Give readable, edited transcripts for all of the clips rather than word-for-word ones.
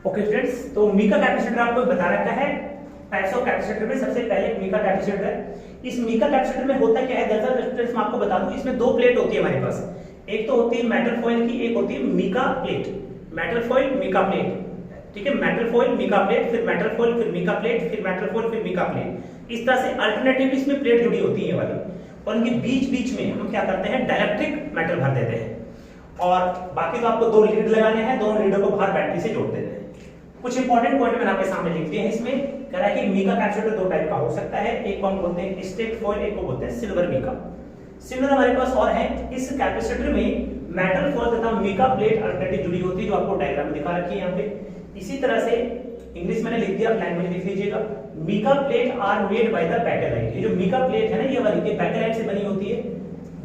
Okay friends, तो Mika capacitor आपको बता रखा है। टाइप्स ऑफ कैपेसिटर में सबसे पहले मीका कैपेसिटर है। इस मीका कैपेसिटर में होता क्या है, दरअसल स्टूडेंट्स मैं आपको बता दूं, इसमें दो प्लेट होती है हमारे पास। एक तो होती है मेटल फॉइल की, एक होती है mica plate. Metal foil mica plate, ठीक है। मेटल फॉइल मीका प्लेट, फिर मेटल फॉइल, फिर मीका प्लेट, फिर मेटल फॉइल, फिर मीका प्लेट। इस तरह से अल्टरनेटिवली इसमें प्लेट जुड़ी होती है वाली, और इनके बीच बीच में हम क्या करते हैं, डाइलेक्ट्रिक मेटल भर देते हैं। और बाकी तो आपको दो लीड लगाने हैं, दोनों लीडों को बाहर बैटरी से जोड़ देते हैं। कुछ इंपॉर्टेंट पॉइंट मैंने आपके सामने लिख दिए हैं। इसमें कह रहा है कि मीका कैपेसिटर दो टाइप का हो सकता है, एक को हम बोलते हैं स्टेट फॉइल, एक को बोलते हैं सिल्वर मीका। सिमिलर हमारे पास और है। इस कैपेसिटर में मेटल फॉइल तथा मीका प्लेट अल्टरनेटिव जुड़ी होती है, जो आपको डायग्राम में दिखा रखी है यहाँ पे। इसी तरह से इंग्लिश मैंने लिख दिया, लैंग्वेज लिख लीजिएगा। Mica plate are made by the bakelite. ये जो मीका प्लेट है ना, ये वाली ये बैकेलाइट से बनी होती है।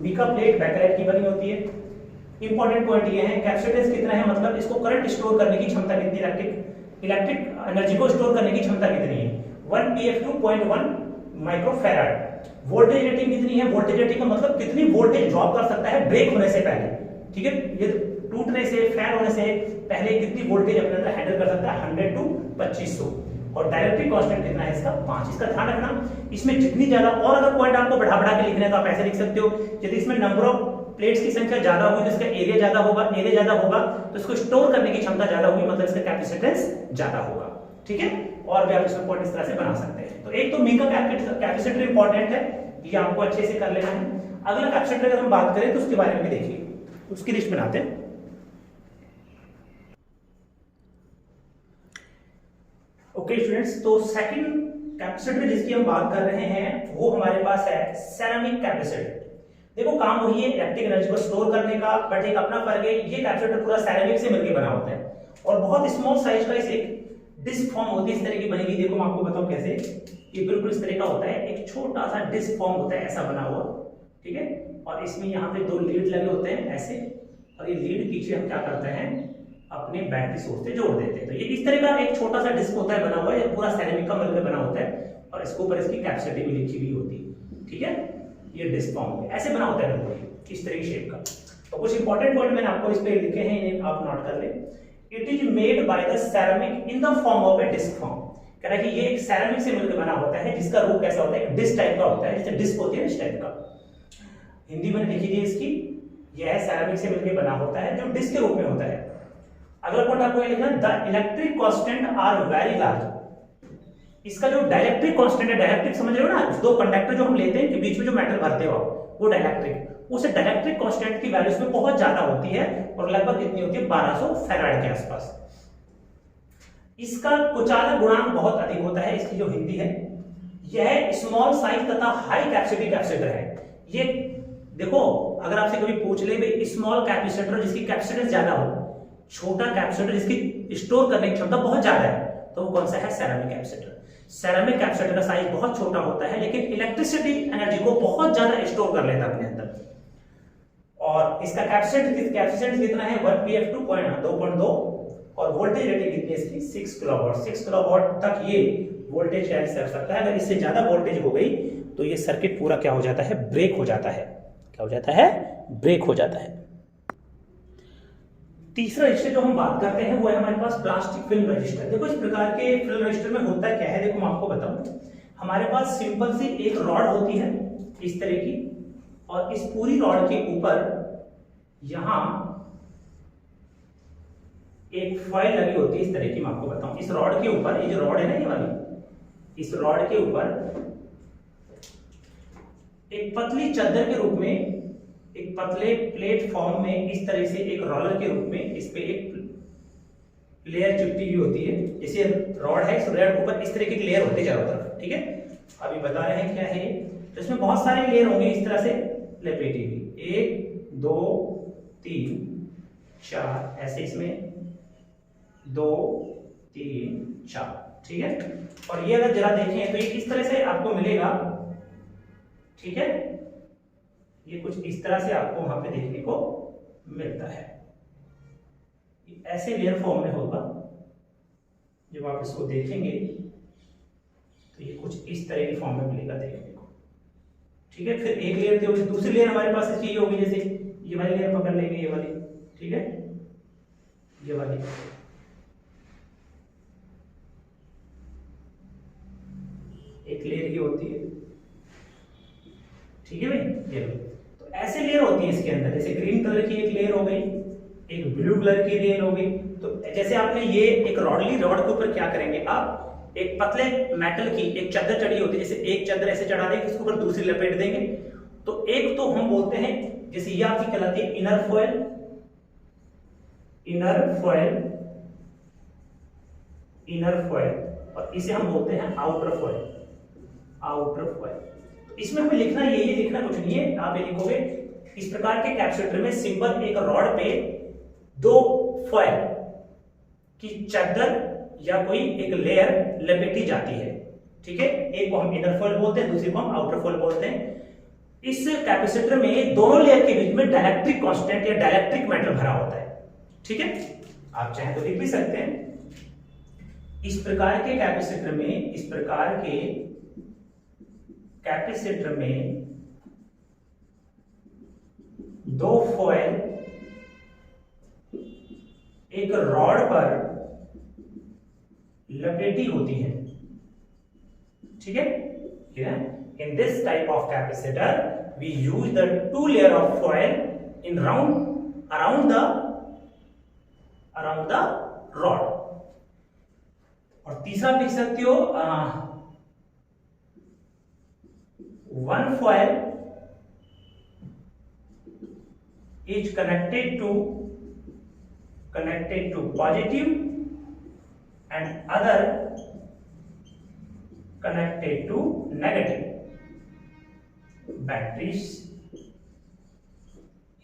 मीका प्लेट बैकेलाइट की बनी होती है। इंपॉर्टेंट पॉइंट ये है, कैपेसिटेंस कितना है, मतलब इसको करंट स्टोर करने की क्षमता कितनी, इलेक्ट्रिक एनर्जी को स्टोर करने की क्षमता कितनी है, 1 pf2.1 माइक्रोफैराड। वोल्टेज रेटिंग कितनी है, वोल्टेज रेटिंग का मतलब कितनी वोल्टेज ड्रॉप कर सकता है ब्रेक होने से पहले, ठीक है। ये टूटने से, फैल होने से पहले कितनी वोल्टेज अपने अंदर हैंडल कर सकता है, 100 to 2500। और डायरेक्ट्रिक कांस्टेंट कितना है इसका, 5। इसका ध्यान रखना। इसमें जितनी ज्यादा, और अगर पॉइंट आपको बढ़ा बढ़ा के लिखना है तो आप ऐसे लिख सकते हो, यदि इसमें नंबर ऑफ प्लेट्स की संख्या ज्यादा होगी तो इसका एरिया ज्यादा होगा, एरिया ज्यादा होगा तो इसको स्टोर करने की क्षमता ज्यादा होगी, मतलब इसका कैपेसिटेंस ज्यादा होगा, ठीक है। और भी आप इसमें पॉइंट इस तरह से बना सकते हैं। तो एक तो मीका कैपेसिटर इंपॉर्टेंट है, ये आपको अच्छे से कर लेना है। अगला कैपेसिटर अगर हम बात करें तो उसके बारे में भी देखिए, उसकी लिस्ट बनाते हैं। ओके स्टूडेंट्स, तो सेकंड कैपेसिटर जिसकी हम बात कर रहे हैं वो हमारे पास है सेरामिक कैपेसिटर। देखो काम वही है, इलेक्ट्रिक एनर्जी को स्टोर करने का, बट एक अपना फर्क है, ये कैपेसिटर पूरा सेरामिक से मिलकर बना होता है और बहुत स्मॉल साइज का इसे डिस्क फॉर्म होती है, इस तरह की बनेगी। देखो मैं आपको बताऊं कैसे, ये बिल्कुल इस तरह का होता है, एक छोटा सा डिस्क फॉर्म होता है ऐसा बना हुआ, ठीक है। और इसमें यहाँ पे दो लीड लगे होते हैं ऐसे, और ये लीड पीछे हम क्या करते हैं, अपने बैटरी सोर्स से जोड़ देते हैं। तो ये इस तरह का एक छोटा सा डिस्क होता है बना हुआ है, ये पूरा सेरामिक का मिलकर बना होता है, और इसके ऊपर इसकी कैपेसिटी भी लिखी हुई होती है, ठीक है। ये डिस्क फॉर्म ऐसे बना होता है बिल्कुल इस तरह की शेप का। तो कुछ इंपॉर्टेंट पॉइंट मैंने आपको इस पे लिखे हैं, इन्हें आप नोट कर ले। It is made by the ceramic in the form of a disc form. कह रहा है कि ये एक सेरामिक से मिलकर बना होता है, जिसका रूप कैसा होता है, एक डिस्क टाइप का होता है, जैसे डिस्क होती है इस टाइप का। हिंदी में लिखी थी इसकी, यह सेरामिक से मिलकर बना होता है जो डिस्क के रूप में होता है। अगला पॉइंट आपको ये लिखना, the electric constant are very large. इसका जो डाइलेक्ट्रिक कांस्टेंट है, डाइलेक्ट्रिक समझ रहे हो ना, दो कंडक्टर जो हम लेते हैं कि बीच में जो मेटल भरते हो वो डाइलेक्ट्रिक, उस डाइलेक्ट्रिक कांस्टेंट की वैल्यू इसमें बहुत ज्यादा होती है, और लगभग कितनी होती है, 1200 फैराड के आसपास। इसका कुचालक गुणांक बहुत अधिक होता है, इसकी जो हिंदी है, यह स्मॉल साइज तथा हाई कैपेसिटी कैपेसिटर है। ये देखो, अगर आपसे कभी पूछ ले भाई स्मॉल कैपेसिटर जिसकी कैपेसिटेंस ज्यादा हो, छोटा कैपेसिटर जिसकी स्टोर करने की क्षमता बहुत ज्यादा है, तो वो कौन सा है, सेरामिक कैपेसिटर। सेरामिक कैपेसिटर का साइज बहुत छोटा होता है, लेकिन इलेक्ट्रिसिटी एनर्जी को बहुत ज्यादा स्टोर कर लेता है अपने अंदर। और इसका कैपेसिटेंस कितना है, 1 pf2.2, और वोल्टेज रेटिंग कितनी है इसकी, 6 किलोवाट। 6 किलोवाट तक ये वोल्टेज कैरी कर सकता है। अगर इससे ज्यादा वोल्टेज हो गई तो ये सर्किट पूरा क्या हो जाता है, ब्रेक हो जाता है। क्या हो जाता है, ब्रेक हो जाता है। तीसरा रजिस्टर जो हम बात करते हैं वो है हमारे पास प्लास्टिक फिल्म रजिस्टर। देखो इस प्रकार के फिल्म रजिस्टर में होता क्या है, देखो मैं आपको बताऊं। हमारे पास सिंपल सी एक रॉड होती है इस तरह की, और इस पूरी रॉड के ऊपर यहां एक फॉइल लगी होती है इस तरह की। मैं आपको बताऊं, इस रॉड के ऊपर, ये जो रॉड है ना ये वाली, इस रॉड के ऊपर एक पतली चादर के रूप में, एक पतले प्लेटफॉर्म में इस तरह से एक रोलर के रूप में इस पे एक लेयर चिपकी हुई होती है। जैसे रॉड है, इस रॉड के ऊपर इस तरह की लेयर होती है चारों तरफ, ठीक है। अभी बता रहे हैं क्या है, तो इसमें बहुत सारे लेयर होंगे इस तरह से लपेटी हुई, 1 2 3 4 ऐसे, इसमें 2 3 4, ठीक है। और ये अगर जरा देखें तो ये इस तरह से आपको मिलेगा, ठीक है। ये कुछ इस तरह से आपको वहां पे देखने को मिलता है, ऐसे लेयर फॉर्म में होगा। जब आप इसको देखेंगे तो ये कुछ इस तरह की फॉर्म में मिलेगा देखने को, ठीक है। फिर एक लेयर होगी, दूसरी लेयर हमारे पास चाहिए होगी, जैसे ये वाली लेयर पकड़ लेंगे, ये वाली, ठीक है, ये वाली, ही होती है, ठीक है भाई। ये लो, तो ऐसे लेयर होती है इसके अंदर, जैसे ग्रीन कलर की एक लेयर हो गई, एक ब्लू कलर की लेयर हो गई। तो जैसे आपने ये एक रॉड के ऊपर क्या करेंगे आप, एक पतले मेटल की एक चादर चढ़ी होती है, जैसे एक चादर ऐसे चढ़ा देंगे, इसके ऊपर दूसरी लपेट देंगे। तो एक तो हम बोलते हैं, जैसे ये आपकी कहलाती है इनर फॉयल, और इसे हम बोलते हैं आउटर फॉयल। तो इसमें हमें लिखना यही, लिखना कुछ नहीं है, आप ये लिखोगे इस प्रकार के कैपेसिटर में सिंपल एक रॉड पे दो फॉयल की चादर या कोई एक लेयर लपेटी जाती है, ठीक है। एक को हम इनर फॉयल बोलते हैं, दूसरी को हम आउटर फॉयल बोलते हैं। इस कैपेसिटर में दोनों लेयर के बीच में डाइलेक्ट्रिक कांस्टेंट या डाइलेक्ट्रिक मेटल भरा होता है, ठीक है। आप चाहे तो लिख भी सकते हैं, इस प्रकार के कैपेसिटर में दो फॉयल एक रॉड पर लपेटी होती है, ठीक है। In this type of capacitor we use the two layer of foil in around the rod. और तीसरा लिख सकते हो, one foil is connected to positive and other connected to negative batteries.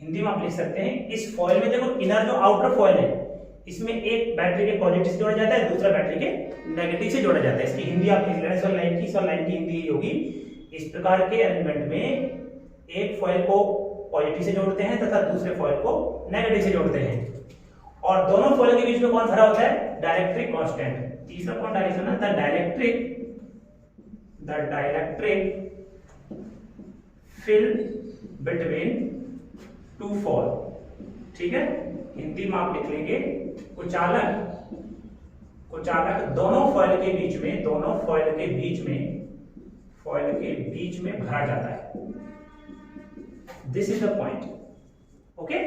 Hindi में आप लिख सकते हैं, इस फॉयल में देखो इनर जो आउटर फॉयल है, इसमें एक बैटरी के पॉजिटिव से जोड़ा जाता है, दूसरा बैटरी के नेगेटिव से जोड़ा जाता है। इसकी हिंदी आप लिख लेना, इस लाइन की हिंदी ये होगी, इस प्रकार के अरेंजमेंट में एक फॉयल को पॉजिटिव से जोड़ते हैं तथा दूसरे फॉयल को नेगेटिव से जोड़ते हैं, और दोनों फॉयल के बीच में कौन भरा होता है, डाइलेक्ट्रिक कांस्टेंट। तीसरा कौन डायरेक्शन है, the dielectric fill between two foil, ठीक है। हिंदी में आप लिख लेंगे, कुचालक दोनों फॉयल के बीच में भरा जाता है। This is the point, okay.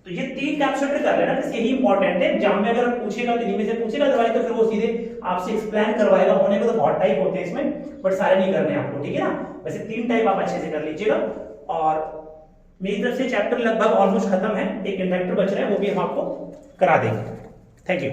तो ये तीन कैपेसिटर कर लेना, यही इंपॉर्टेंट है। एग्जाम में अगर पूछेगा तो इनमें से पूछेगा दवाई, तो फिर वो सीधे आपसे एक्सप्लेन करवाएगा। होने को तो बहुत टाइप होते हैं इसमें, बट सारे नहीं करने आपको, ठीक है ना। वैसे तीन टाइप आप अच्छे से कर लीजिएगा। और मेरी तरफ से चैप्टर लगभग ऑलमोस्ट खत्म है, एक इंडक्टर बच रहा है, वो भी हम आपको करा देंगे। Thank you.